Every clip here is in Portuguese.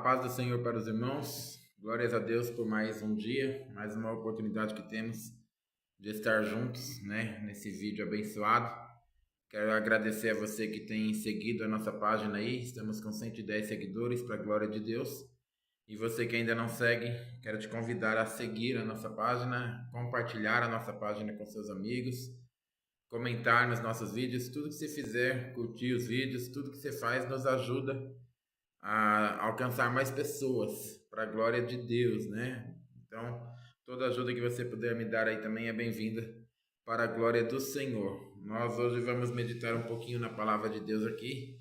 paz do Senhor para os irmãos. Glórias a Deus por mais um dia, mais uma oportunidade que temos de estar juntos, nesse vídeo abençoado. Quero agradecer a você que tem seguido a nossa página aí. Estamos com 110 seguidores para a glória de Deus. E você que ainda não segue, quero te convidar a seguir a nossa página, compartilhar a nossa página com seus amigos, comentar nos nossos vídeos. Tudo que você fizer, curtir os vídeos, tudo que você faz nos ajuda a alcançar mais pessoas para a glória de Deus, né? Então, toda ajuda que você puder me dar aí também é bem-vinda para a glória do Senhor. Nós hoje vamos meditar um pouquinho na palavra de Deus aqui,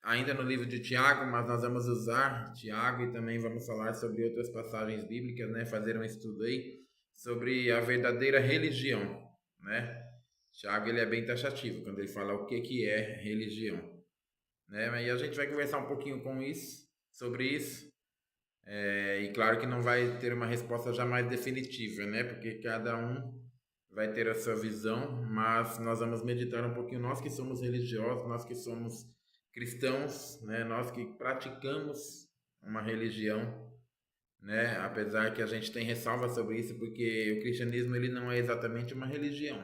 ainda no livro de Tiago, mas nós vamos usar Tiago e também vamos falar sobre outras passagens bíblicas, né? Fazer um estudo aí sobre a verdadeira religião, né? Tiago, ele é bem taxativo quando ele fala o que é religião, né? E a gente vai conversar um pouquinho sobre isso. E claro que não vai ter uma resposta jamais definitiva, né? Porque cada um vai ter a sua visão, mas nós vamos meditar um pouquinho, nós que somos religiosos, nós que somos cristãos, né? Nós que praticamos uma religião, né? Apesar que a gente tem ressalva sobre isso, porque o cristianismo ele não é exatamente uma religião,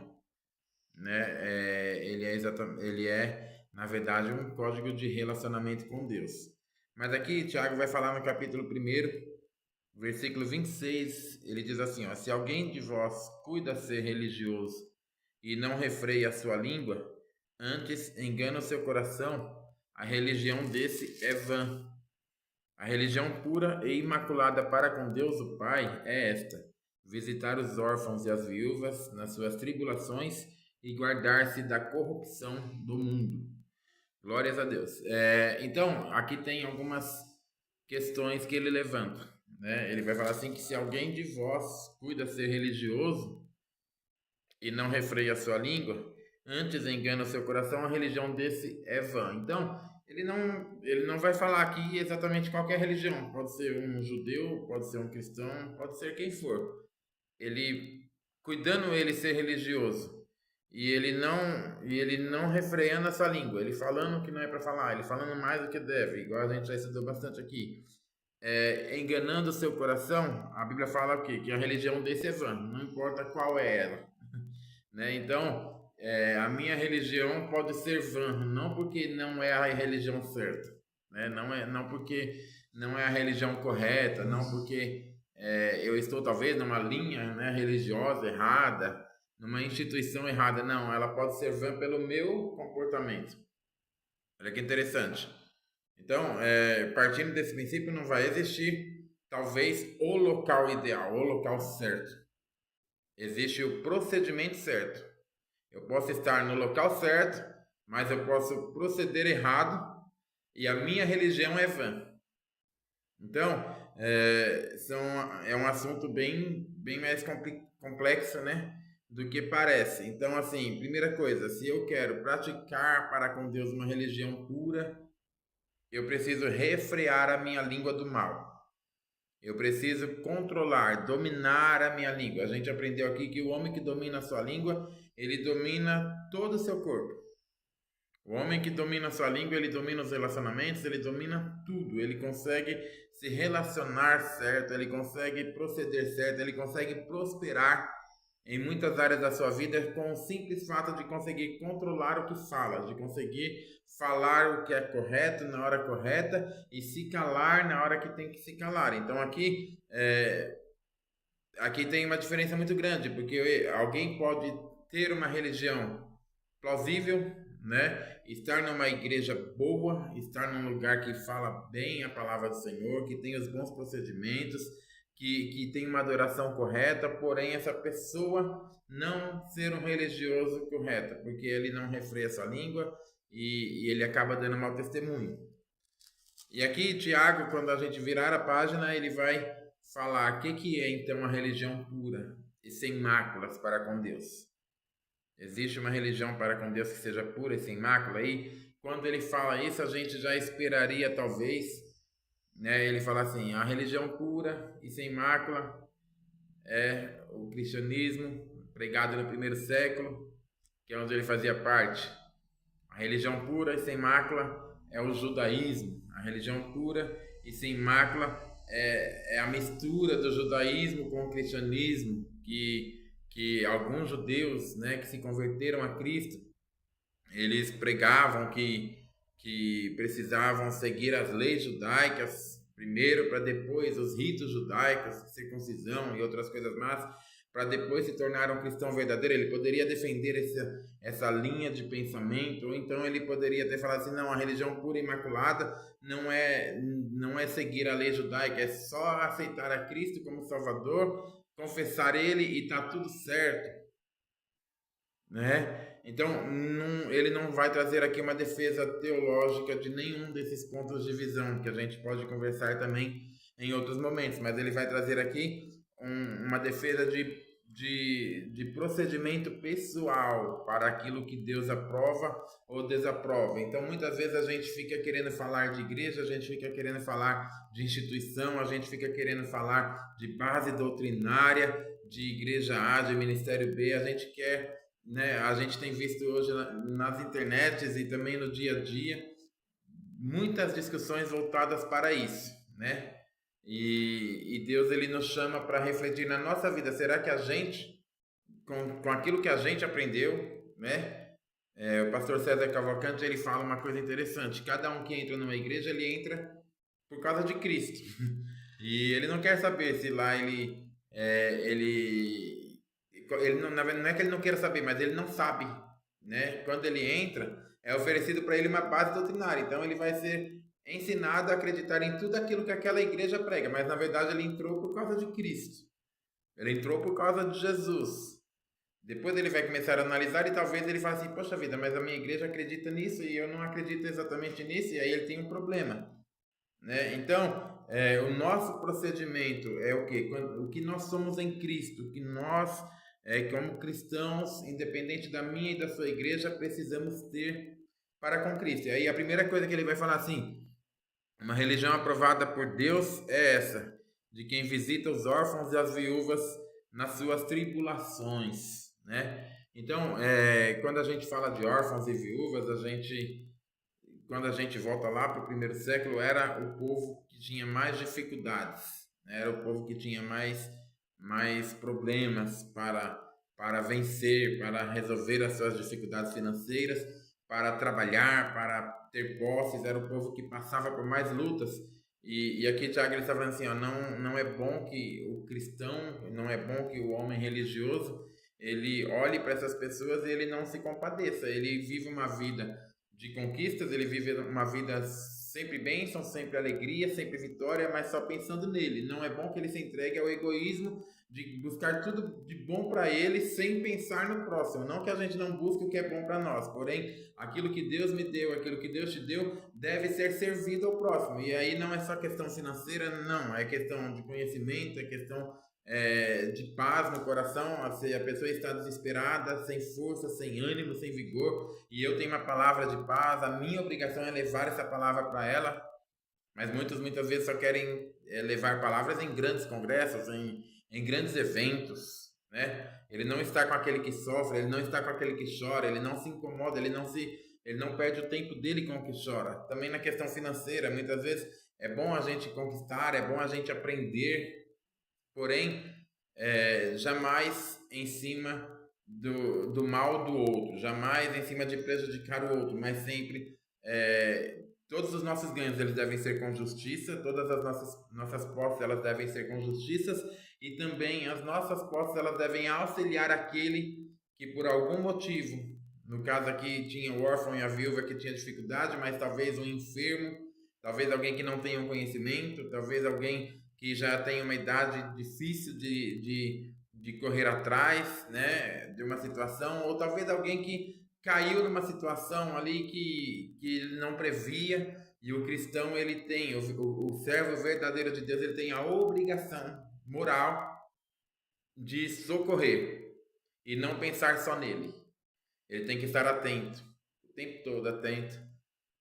né? Ele é, na verdade, um código de relacionamento com Deus. Mas aqui Tiago vai falar no capítulo 1, versículo 26, ele diz assim, ó: se alguém de vós cuida ser religioso e não refreia a sua língua, antes engana o seu coração, a religião desse é vã. A religião pura e imaculada para com Deus o Pai é esta: visitar os órfãos e as viúvas nas suas tribulações e guardar-se da corrupção do mundo. Glórias a Deus. Então, aqui tem algumas questões que ele levanta, né? Ele vai falar assim que se alguém de vós cuida ser religioso e não refreia a sua língua, antes engana o seu coração, a religião desse é vã. Então, ele não vai falar aqui exatamente qualquer religião. Pode ser um judeu, pode ser um cristão, pode ser quem for. Cuidando ele ser religioso e ele não refreando a sua língua, ele falando o que não é para falar, ele falando mais do que deve, igual a gente já estudou bastante aqui, enganando o seu coração, a Bíblia fala o quê? Que a religião desse é vã, não importa qual é ela, né? Então, a minha religião pode ser vã, não porque não é a religião certa, né? Não porque não é a religião correta, não porque eu estou talvez numa linha, né, religiosa errada, numa instituição errada. Não, ela pode ser vã pelo meu comportamento. Olha que interessante. Então, partindo desse princípio, não vai existir talvez o local ideal, o local certo. Existe o procedimento certo. Eu posso estar no local certo, mas eu posso proceder errado e a minha religião é vã. Então, é um assunto bem mais complexo, né, do que parece. Então, assim, primeira coisa, se eu quero praticar para com Deus uma religião pura, eu preciso refrear a minha língua do mal. Eu preciso controlar, dominar a minha língua. A gente aprendeu aqui que o homem que domina a sua língua, ele domina todo o seu corpo. O homem que domina a sua língua, ele domina os relacionamentos, ele domina tudo. Ele consegue se relacionar certo, ele consegue proceder certo, ele consegue prosperar em muitas áreas da sua vida com o simples fato de conseguir controlar o que fala, de conseguir falar o que é correto na hora correta e se calar na hora que tem que se calar. Então aqui tem uma diferença muito grande, porque alguém pode ter uma religião plausível, né? Estar numa igreja boa, estar num lugar que fala bem a palavra do Senhor, que tem os bons procedimentos, que tem uma adoração correta, porém essa pessoa não ser um religioso correto, porque ele não refreia sua língua e ele acaba dando mau testemunho. E aqui Tiago, quando a gente virar a página, ele vai falar o que é então a religião pura e sem máculas para com Deus. Existe uma religião para com Deus que seja pura e sem mácula? E quando ele fala isso, a gente já esperaria talvez, né, ele fala assim: a religião pura e sem mácula é o cristianismo pregado no 1º século, que é onde ele fazia parte. A religião pura e sem mácula é o judaísmo. A religião pura e sem mácula é a mistura do judaísmo com o cristianismo, que alguns judeus, né, que se converteram a Cristo, eles pregavam que precisavam seguir as leis judaicas primeiro, para depois os ritos judaicos, circuncisão e outras coisas mais, para depois se tornar um cristão verdadeiro. Ele poderia defender essa linha de pensamento, ou então ele poderia ter falado assim, não, a religião pura e imaculada não é seguir a lei judaica, é só aceitar a Cristo como Salvador, confessar Ele e tá tudo certo, né? Então, ele não vai trazer aqui uma defesa teológica de nenhum desses pontos de visão, que a gente pode conversar também em outros momentos, mas ele vai trazer aqui uma defesa de procedimento pessoal para aquilo que Deus aprova ou desaprova. Então, muitas vezes a gente fica querendo falar de igreja, a gente fica querendo falar de instituição, a gente fica querendo falar de base doutrinária, de igreja A, de ministério B, a gente quer, né? A gente tem visto hoje nas internets e também no dia a dia muitas discussões voltadas para isso, né? E Deus, ele nos chama para refletir na nossa vida. Será que a gente, com aquilo que a gente aprendeu, né? O pastor César Cavalcante, ele fala uma coisa interessante. Cada um que entra numa igreja, ele entra por causa de Cristo. E ele não quer saber se lá ele não é que ele não queira saber, mas ele não sabe, né? Quando ele entra, é oferecido para ele uma base doutrinária. Então ele vai ser ensinado a acreditar em tudo aquilo que aquela igreja prega, mas na verdade ele entrou por causa de Cristo. Ele entrou por causa de Jesus. Depois ele vai começar a analisar e talvez ele fale assim, poxa vida, mas a minha igreja acredita nisso e eu não acredito exatamente nisso, e aí ele tem um problema, né? Então, o nosso procedimento é o quê? O que nós somos em Cristo, o que nós, como cristãos, independente da minha e da sua igreja, precisamos ter para com Cristo. E aí a primeira coisa que ele vai falar assim, uma religião aprovada por Deus é essa, de quem visita os órfãos e as viúvas nas suas tribulações, né? Então, quando a gente fala de órfãos e viúvas, quando a gente volta lá para o primeiro século, era o povo que tinha mais dificuldades, né? Era o povo que tinha mais problemas para vencer, para resolver as suas dificuldades financeiras, para trabalhar, para ter posses. Era o povo que passava por mais lutas. E aqui Tiago está falando assim, ó, não é bom que o cristão, não é bom que o homem religioso, ele olhe para essas pessoas e ele não se compadeça. Ele vive uma vida de conquistas, ele vive uma vida sempre bênção, sempre alegria, sempre vitória, mas só pensando nele. Não é bom que ele se entregue ao egoísmo de buscar tudo de bom para ele sem pensar no próximo. Não que a gente não busque o que é bom para nós, porém, aquilo que Deus me deu, aquilo que Deus te deu, deve ser servido ao próximo. E aí não é só questão financeira, não, é questão de conhecimento, é questão de paz no coração. Se a pessoa está desesperada, sem força, sem ânimo, sem vigor, e eu tenho uma palavra de paz, a minha obrigação é levar essa palavra para ela. Mas muitas vezes só querem levar palavras em grandes congressos, em grandes eventos, né? Ele não está com aquele que sofre, ele não está com aquele que chora, ele não se incomoda, ele não perde o tempo dele com o que chora. Também na questão financeira, muitas vezes é bom a gente conquistar, é bom a gente aprender, porém, jamais em cima do mal do outro, jamais em cima de prejudicar o outro, mas sempre todos os nossos ganhos eles devem ser com justiça, todas as nossas posses elas devem ser com justiças, e também as nossas posses elas devem auxiliar aquele que por algum motivo, no caso aqui tinha o órfão e a viúva que tinha dificuldade, mas talvez um enfermo, talvez alguém que não tenha um conhecimento, talvez alguém que já tem uma idade difícil de correr atrás, né, de uma situação, ou talvez alguém que caiu numa situação ali que ele não previa. E o cristão, ele tem, o servo verdadeiro de Deus, ele tem a obrigação moral de socorrer e não pensar só nele. Ele tem que estar atento, o tempo todo atento,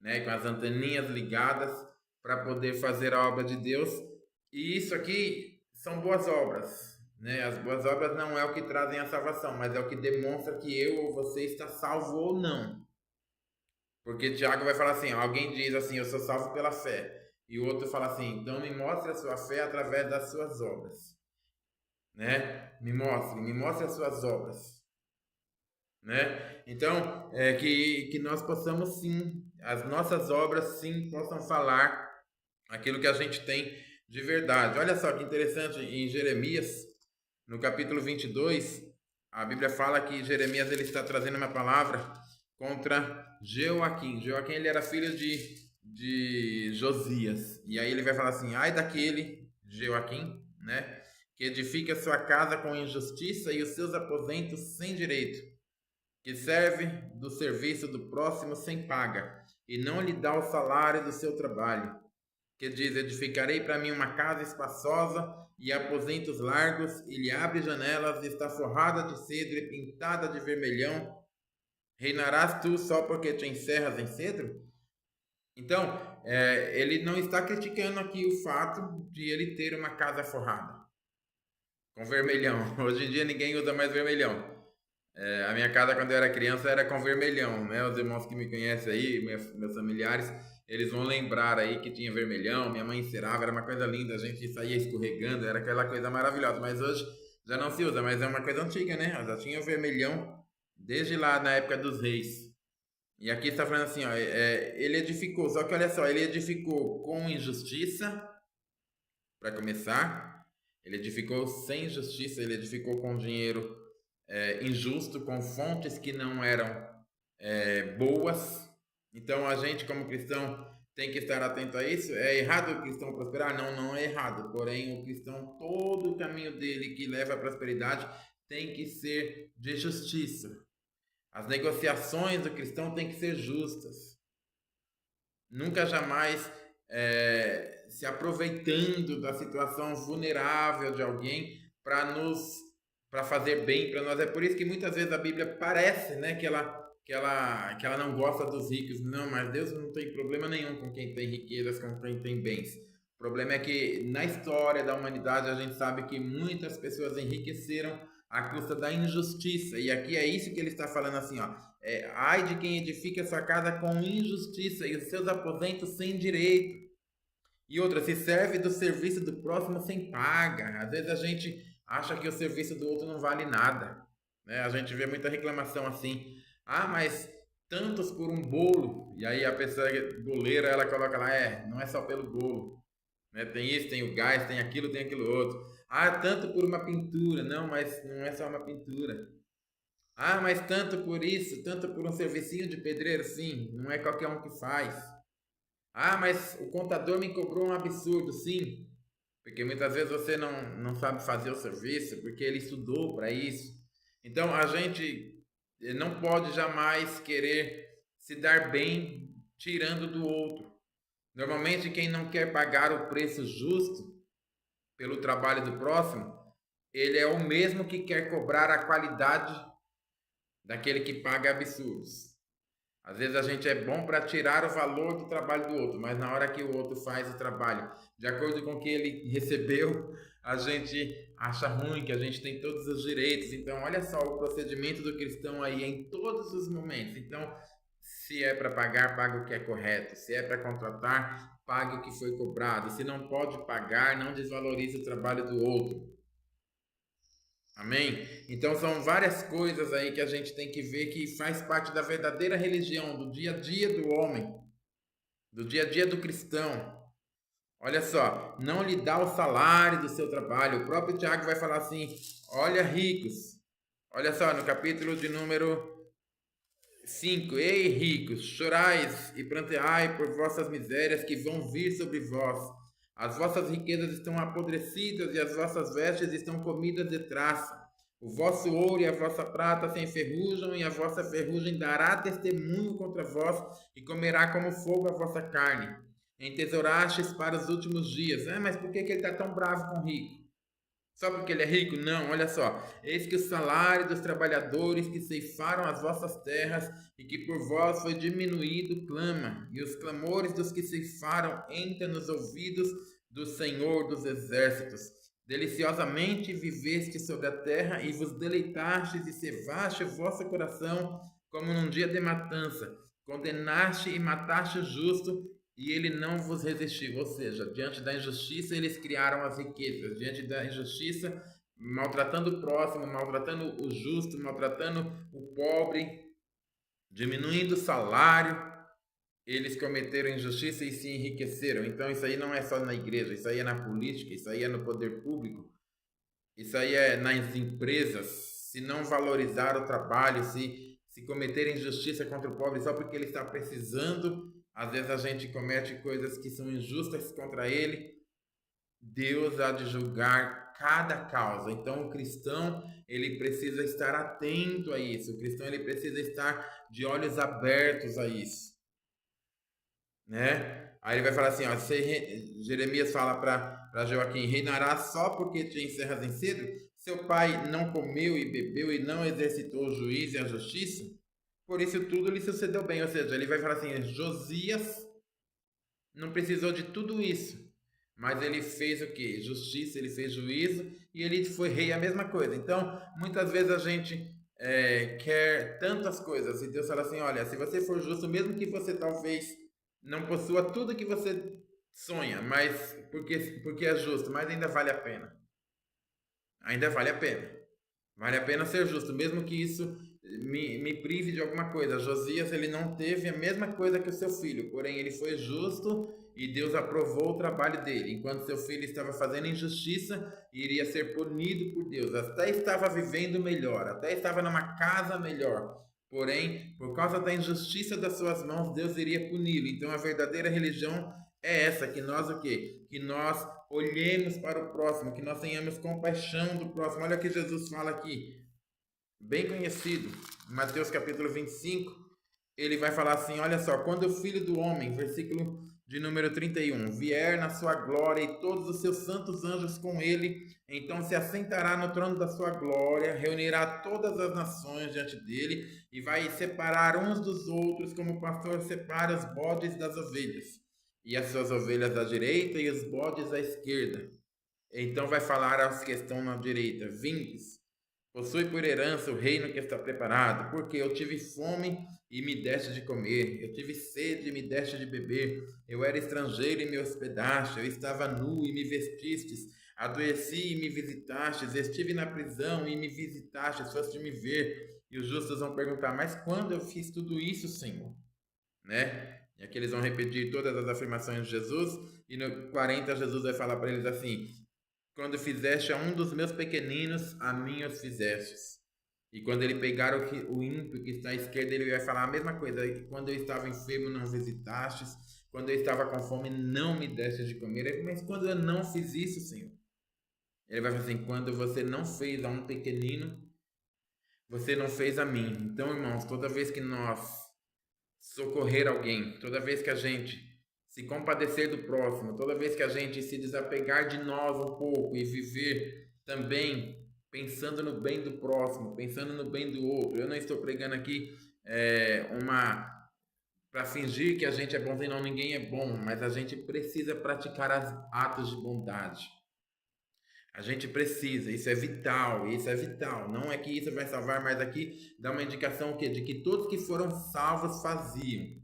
né, com as anteninhas ligadas para poder fazer a obra de Deus. E isso aqui são boas obras, né? As boas obras não é o que trazem a salvação, mas é o que demonstra que eu ou você está salvo ou não. Porque Tiago vai falar assim, alguém diz assim, eu sou salvo pela fé. E o outro fala assim, então me mostre a sua fé através das suas obras, né? Me mostre as suas obras, né? Então, que nós possamos sim, as nossas obras sim possam falar aquilo que a gente tem de verdade. Olha só que interessante, em Jeremias, no capítulo 22, a Bíblia fala que Jeremias ele está trazendo uma palavra contra Jeoaquim. Jeoaquim ele era filho de Josias. E aí ele vai falar assim, ai daquele Jeoaquim, né, que edifica a sua casa com injustiça e os seus aposentos sem direito, que serve do serviço do próximo sem paga, e não lhe dá o salário do seu trabalho, que diz, edificarei para mim uma casa espaçosa e aposentos largos, e lhe abre janelas, e está forrada de cedro e pintada de vermelhão. Reinarás tu só porque te encerras em cedro? Então, ele não está criticando aqui o fato de ele ter uma casa forrada com vermelhão. Hoje em dia ninguém usa mais vermelhão. A minha casa, quando eu era criança, era com vermelhão, né? Os irmãos que me conhecem aí, meus familiares, eles vão lembrar aí que tinha vermelhão, minha mãe encerava, era uma coisa linda, a gente saía escorregando, era aquela coisa maravilhosa. Mas hoje já não se usa, mas é uma coisa antiga, né? Já tinha o vermelhão desde lá na época dos reis. E aqui está falando assim, ó, ele edificou, só que olha só, ele edificou com injustiça, para começar, ele edificou sem justiça, ele edificou com dinheiro injusto, com fontes que não eram boas. Então a gente como cristão tem que estar atento a isso. É errado o cristão prosperar? Não, não é errado. Porém, o cristão, todo o caminho dele que leva à prosperidade tem que ser de justiça. As negociações do cristão têm que ser justas. Nunca jamais se aproveitando da situação vulnerável de alguém para fazer bem para nós. É por isso que muitas vezes a Bíblia parece, né, que ela não gosta dos ricos. Não, mas Deus não tem problema nenhum com quem tem riquezas, com quem tem bens. O problema é que na história da humanidade a gente sabe que muitas pessoas enriqueceram à custa da injustiça. E aqui é isso que ele está falando assim, ó. Ai de quem edifica sua casa com injustiça e os seus aposentos sem direito. E outra, se serve do serviço do próximo sem paga. Às vezes a gente acha que o serviço do outro não vale nada, né? A gente vê muita reclamação assim. Ah, mas tantos por um bolo. E aí a pessoa boleira, ela coloca lá, não é só pelo bolo, né? Tem isso, tem o gás, tem aquilo outro. Ah, tanto por uma pintura. Não, mas não é só uma pintura. Ah, mas tanto por isso, tanto por um servicinho de pedreiro. Sim, não é qualquer um que faz. Ah, mas o contador me cobrou um absurdo. Sim, porque muitas vezes você não sabe fazer o serviço, porque ele estudou para isso. Então a gente não pode jamais querer se dar bem tirando do outro. Normalmente quem não quer pagar o preço justo pelo trabalho do próximo, ele é o mesmo que quer cobrar a qualidade daquele que paga absurdos. Às vezes a gente é bom para tirar o valor do trabalho do outro, mas na hora que o outro faz o trabalho de acordo com o que ele recebeu, a gente acha ruim, que a gente tem todos os direitos. Então, olha só o procedimento do cristão aí em todos os momentos. Então, se é para pagar, pague o que é correto. Se é para contratar, pague o que foi cobrado. Se não pode pagar, não desvalorize o trabalho do outro. Amém? Então são várias coisas aí que a gente tem que ver que faz parte da verdadeira religião, do dia a dia do homem, do dia a dia do cristão. Olha só, não lhe dá o salário do seu trabalho. O próprio Tiago vai falar assim, olha ricos. Olha só, no capítulo de número 5. Ei ricos, chorais e pranteai por vossas misérias que vão vir sobre vós. As vossas riquezas estão apodrecidas e as vossas vestes estão comidas de traça. O vosso ouro e a vossa prata se enferrujam e a vossa ferrugem dará testemunho contra vós e comerá como fogo a vossa carne. Entesourastes para os últimos dias. Mas por que ele está tão bravo com o rico? Só porque ele é rico? Não, olha só. Eis que o salário dos trabalhadores que ceifaram as vossas terras e que por vós foi diminuído clama, e os clamores dos que ceifaram entram nos ouvidos do Senhor dos Exércitos. Deliciosamente viveste sobre a terra e vos deleitastes e cevaste o vosso coração como num dia de matança. Condenaste e mataste o justo e ele não vos resistiu. Ou seja, diante da injustiça, eles criaram as riquezas. Diante da injustiça, maltratando o próximo, maltratando o justo, maltratando o pobre, diminuindo o salário, eles cometeram injustiça e se enriqueceram. Então isso aí não é só na igreja, isso aí é na política, isso aí é no poder público, isso aí é nas empresas. Se não valorizar o trabalho, se cometer injustiça contra o pobre só porque ele está precisando, às vezes a gente comete coisas que são injustas contra ele. Deus há de julgar cada causa. Então o cristão, ele precisa estar atento a isso. O cristão, ele precisa estar de olhos abertos a isso, né? Aí ele vai falar assim, ó, Jeremias fala para Joaquim, reinará só porque te encerras em cedo? Seu pai não comeu e bebeu e não exercitou o juízo e a justiça? Por isso tudo lhe sucedeu bem. Ou seja, ele vai falar assim, Josias não precisou de tudo isso, mas ele fez o que? Justiça, ele fez juízo e ele foi rei, a mesma coisa. Então, muitas vezes a gente quer tantas coisas e Deus fala assim, olha, se você for justo, mesmo que você talvez não possua tudo que você sonha, mas porque é justo, mas ainda vale a pena. Ainda vale a pena. Vale a pena ser justo, mesmo que isso me prive de alguma coisa. Josias, ele não teve a mesma coisa que o seu filho, porém ele foi justo e Deus aprovou o trabalho dele. Enquanto seu filho estava fazendo injustiça, iria ser punido por Deus. Até estava vivendo melhor, até estava numa casa melhor. Porém, por causa da injustiça das suas mãos, Deus iria puni-lo. Então a verdadeira religião é essa, que nós o quê? Que nós olhemos para o próximo, que nós tenhamos compaixão do próximo. Olha o que Jesus fala aqui, bem conhecido, Mateus capítulo 25, ele vai falar assim, olha só, quando o Filho do Homem, versículo de número 31, vier na sua glória e todos os seus santos anjos com ele, então se assentará no trono da sua glória, reunirá todas as nações diante dele e vai separar uns dos outros como o pastor separa os bodes das ovelhas, e as suas ovelhas à direita e os bodes à esquerda. Então vai falar aos que estão na direita, vindes, possui por herança o reino que está preparado, porque eu tive fome e me deste de comer, eu tive sede e me deste de beber, eu era estrangeiro e me hospedaste, eu estava nu e me vestistes, adoeci e me visitastes, estive na prisão e me visitastes, foste me ver. E os justos vão perguntar, mas quando eu fiz tudo isso, Senhor? Né? E aqui eles vão repetir todas as afirmações de Jesus, e no 40 Jesus vai falar para eles assim, quando fizeste a um dos meus pequeninos, a mim os fizestes. E quando ele pegar o ímpio que está à esquerda, ele vai falar a mesma coisa. Quando eu estava enfermo, não visitastes. Quando eu estava com fome, não me deste de comer. Mas quando eu não fiz isso, Senhor? Ele vai falar assim, quando você não fez a um pequenino, você não fez a mim. Então, irmãos, toda vez que nós socorrer alguém, toda vez que a gente se compadecer do próximo, toda vez que a gente se desapegar de nós um pouco e viver também pensando no bem do próximo, pensando no bem do outro. Eu não estou pregando aqui para fingir que a gente é bonzinho, não, ninguém é bom, mas a gente precisa praticar atos de bondade. A gente precisa, isso é vital, isso é vital. Não é que isso vai salvar, mas aqui dá uma indicação o quê? De que todos que foram salvos faziam.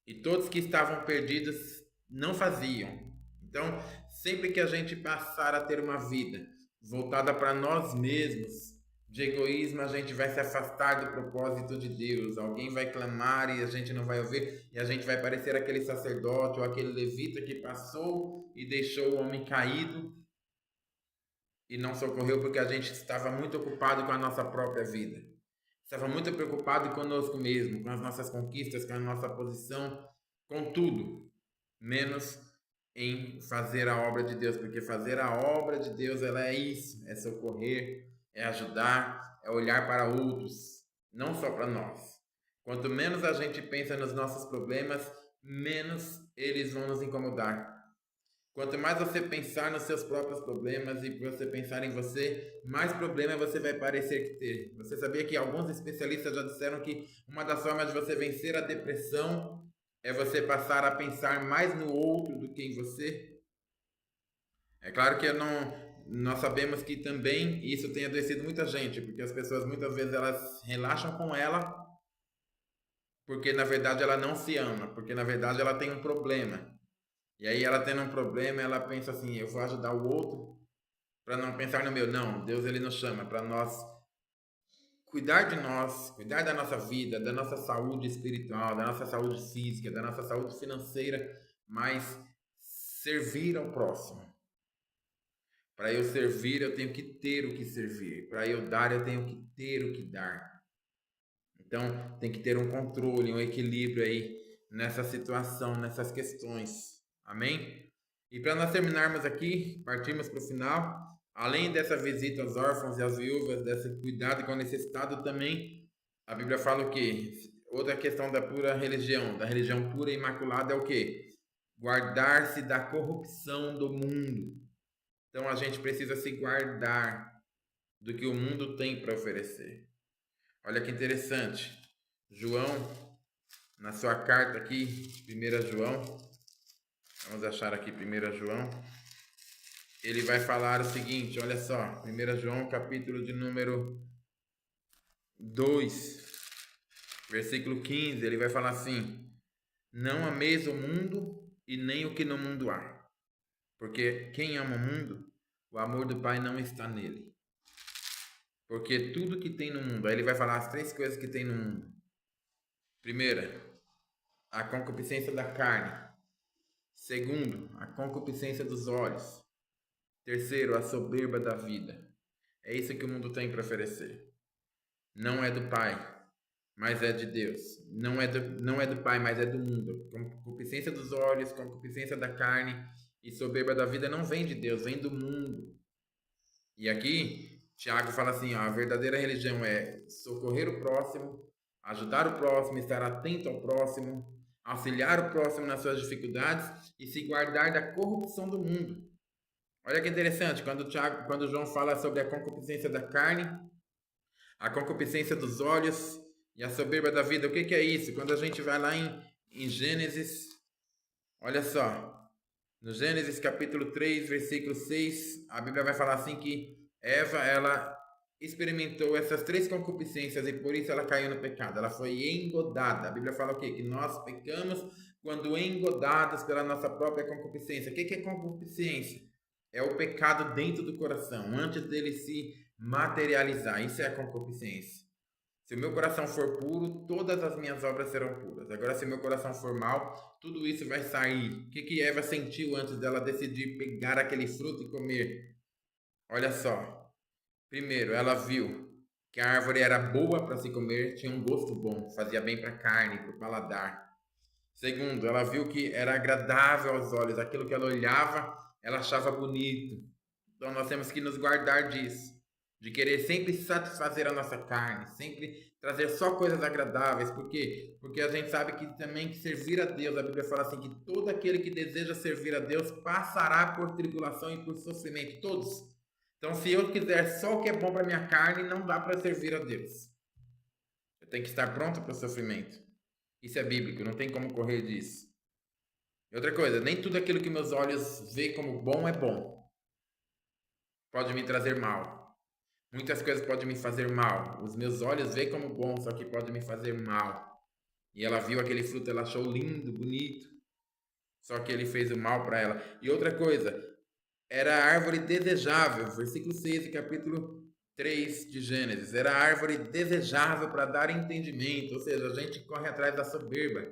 E todos que estavam perdidos não faziam. Então, sempre que a gente passar a ter uma vida voltada para nós mesmos, de egoísmo, a gente vai se afastar do propósito de Deus. Alguém vai clamar e a gente não vai ouvir, e a gente vai parecer aquele sacerdote ou aquele levita que passou e deixou o homem caído e não socorreu porque a gente estava muito ocupado com a nossa própria vida. Estava muito preocupado conosco mesmo, com as nossas conquistas, com a nossa posição, com tudo, menos em fazer a obra de Deus, porque fazer a obra de Deus, ela é isso, é socorrer, é ajudar, é olhar para outros, não só para nós. Quanto menos a gente pensa nos nossos problemas, menos eles vão nos incomodar. Quanto mais você pensar nos seus próprios problemas e você pensar em você, mais problema você vai parecer ter. Você sabia que alguns especialistas já disseram que uma das formas de você vencer a depressão é você passar a pensar mais no outro do que em você? É claro que nós sabemos que também isso tem adoecido muita gente, porque as pessoas muitas vezes elas relaxam com ela porque na verdade ela não se ama, porque na verdade ela tem um problema. E aí ela tendo um problema, ela pensa assim, eu vou ajudar o outro para não pensar no meu. Não, Deus ele nos chama para nós cuidar de nós, cuidar da nossa vida, da nossa saúde espiritual, da nossa saúde física, da nossa saúde financeira, mas servir ao próximo. Para eu servir, eu tenho que ter o que servir. Para eu dar, eu tenho que ter o que dar. Então, tem que ter um controle, um equilíbrio aí nessa situação, nessas questões. Amém? E para nós terminarmos aqui, partirmos para o final, além dessa visita aos órfãos e às viúvas, desse cuidado com o necessitado também, a Bíblia fala o quê? Outra questão da pura religião, da religião pura e imaculada é o quê? Guardar-se da corrupção do mundo. Então a gente precisa se guardar do que o mundo tem para oferecer. Olha que interessante. João, na sua carta aqui, 1 João, vamos achar aqui 1 João, ele vai falar o seguinte, olha só, 1 João, capítulo de número 2, versículo 15, ele vai falar assim: não ameis o mundo e nem o que no mundo há, porque quem ama o mundo, o amor do Pai não está nele. Porque tudo que tem no mundo, aí ele vai falar as 3 coisas que tem no mundo. Primeira, a concupiscência da carne. Segundo, a concupiscência dos olhos. Terceiro, a soberba da vida. É isso que o mundo tem para oferecer. Não é do Pai, mas é de Deus. Não é do Pai, mas é do mundo. Concupiscência dos olhos, concupiscência da carne e soberba da vida não vem de Deus, vem do mundo. E aqui Tiago fala assim, ó, a verdadeira religião é socorrer o próximo, ajudar o próximo, estar atento ao próximo, auxiliar o próximo nas suas dificuldades e se guardar da corrupção do mundo. Olha que interessante, quando João fala sobre a concupiscência da carne, a concupiscência dos olhos e a soberba da vida, o que é isso? Quando a gente vai lá em Gênesis, olha só, no Gênesis capítulo 3, versículo 6, a Bíblia vai falar assim que Eva, ela experimentou essas 3 concupiscências e por isso ela caiu no pecado. Ela foi engodada. A Bíblia fala o quê? Que nós pecamos quando engodados pela nossa própria concupiscência. O que é concupiscência? É o pecado dentro do coração, antes dele se materializar. Isso é a concupiscência. Se o meu coração for puro, todas as minhas obras serão puras. Agora, se o meu coração for mau, tudo isso vai sair. O que Eva sentiu antes dela decidir pegar aquele fruto e comer? Olha só. Primeiro, ela viu que a árvore era boa para se comer, tinha um gosto bom, fazia bem para a carne, para o paladar. Segundo, ela viu que era agradável aos olhos, aquilo que ela olhava, ela achava bonito. Então nós temos que nos guardar disso, de querer sempre satisfazer a nossa carne, sempre trazer só coisas agradáveis. Por quê? Porque a gente sabe que também que servir a Deus, a Bíblia fala assim que todo aquele que deseja servir a Deus passará por tribulação e por sofrimento, todos. Então, se eu quiser só o que é bom para minha carne, não dá para servir a Deus. Eu tenho que estar pronto para o sofrimento. Isso é bíblico, não tem como correr disso. E outra coisa, nem tudo aquilo que meus olhos veem como bom é bom. Pode me trazer mal. Muitas coisas podem me fazer mal. Os meus olhos veem como bom, só que pode me fazer mal. E ela viu aquele fruto, ela achou lindo, bonito. Só que ele fez o mal para ela. E outra coisa, era a árvore desejável, versículo 6 do capítulo 3 de Gênesis. Era a árvore desejável para dar entendimento, ou seja, a gente corre atrás da soberba.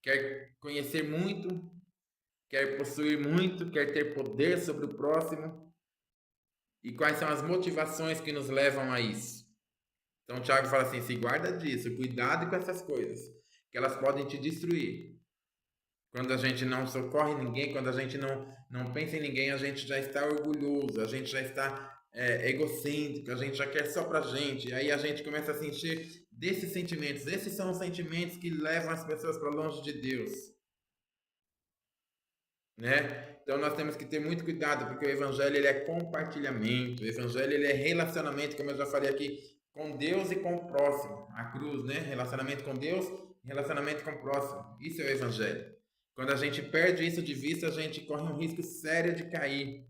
Quer conhecer muito, quer possuir muito, quer ter poder sobre o próximo. E quais são as motivações que nos levam a isso? Então Tiago fala assim, se guarda disso, cuidado com essas coisas, que elas podem te destruir. Quando a gente não socorre ninguém, quando a gente não pensa em ninguém, a gente já está orgulhoso, a gente já está egocêntrico, a gente já quer só pra gente. E aí a gente começa a se encher desses sentimentos. Esses são os sentimentos que levam as pessoas para longe de Deus. Né? Então nós temos que ter muito cuidado, porque o evangelho ele é compartilhamento, o evangelho ele é relacionamento, como eu já falei aqui, com Deus e com o próximo. A cruz, né? Relacionamento com Deus, relacionamento com o próximo. Isso é o evangelho. Quando a gente perde isso de vista, a gente corre um risco sério de cair.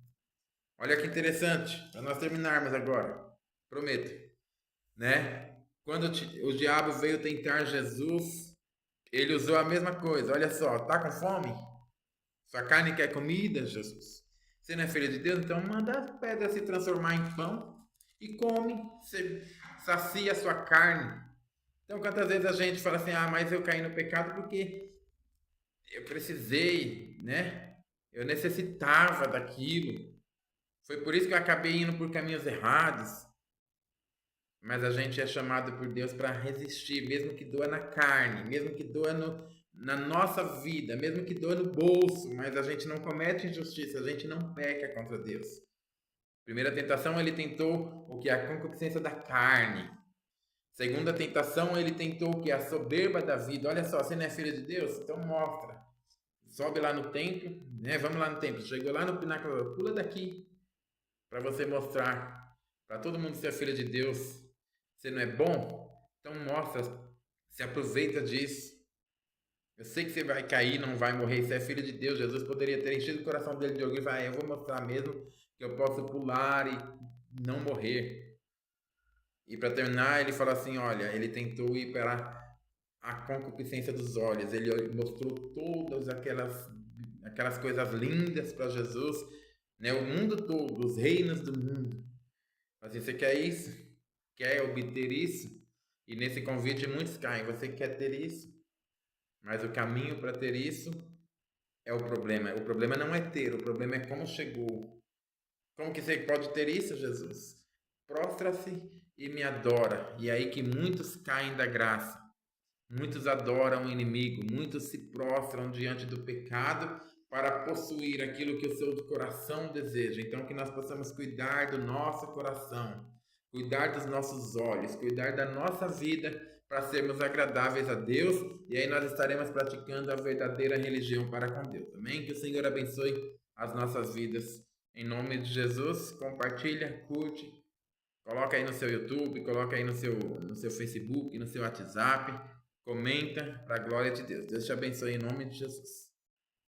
Olha que interessante, para nós terminarmos agora. Prometo. Né? Quando o diabo veio tentar Jesus, Ele usou a mesma coisa. Olha só, tá com fome? Sua carne quer comida, Jesus? Você não é filho de Deus? Então manda as pedras se transformar em pão e come. Você sacia a sua carne. Então quantas vezes a gente fala assim, mas eu caí no pecado porque eu precisei, né? Eu necessitava daquilo. Foi por isso que eu acabei indo por caminhos errados. Mas a gente é chamado por Deus para resistir, mesmo que doa na carne, mesmo que doa na nossa vida, mesmo que doa no bolso, mas a gente não comete injustiça, a gente não peca contra Deus. Primeira tentação, ele tentou o que? A concupiscência da carne. Segunda tentação, ele tentou o que? A soberba da vida. Olha só, você não é filho de Deus? Então mostra. Sobe lá no templo, né? Vamos lá no templo. Chegou lá no pináculo, pula daqui para você mostrar para todo mundo ser filho de Deus. Você não é bom? Então mostra, se aproveita disso. Eu sei que você vai cair, não vai morrer, você é filho de Deus. Jesus poderia ter enchido o coração dele de orgulho e falar, eu vou mostrar mesmo que eu posso pular e não morrer. E para terminar, ele fala assim, olha, ele tentou ir para a concupiscência dos olhos. Ele mostrou todas aquelas coisas lindas para Jesus, né? O mundo todo, os reinos do mundo. Assim, você quer isso? Quer obter isso? E nesse convite muitos caem. Você quer ter isso? Mas o caminho para ter isso é o problema. O problema não é ter, o problema é como chegou. Como que você pode ter isso, Jesus? Prostra-se e me adora. E é aí que muitos caem da graça. Muitos adoram o inimigo, muitos se prostram diante do pecado para possuir aquilo que o seu coração deseja. Então, que nós possamos cuidar do nosso coração, cuidar dos nossos olhos, cuidar da nossa vida para sermos agradáveis a Deus e aí nós estaremos praticando a verdadeira religião para com Deus. Amém? Que o Senhor abençoe as nossas vidas. Em nome de Jesus, compartilha, curte, coloca aí no seu YouTube, coloca aí no seu Facebook, no seu WhatsApp. Comenta para a glória de Deus. Deus te abençoe em nome de Jesus.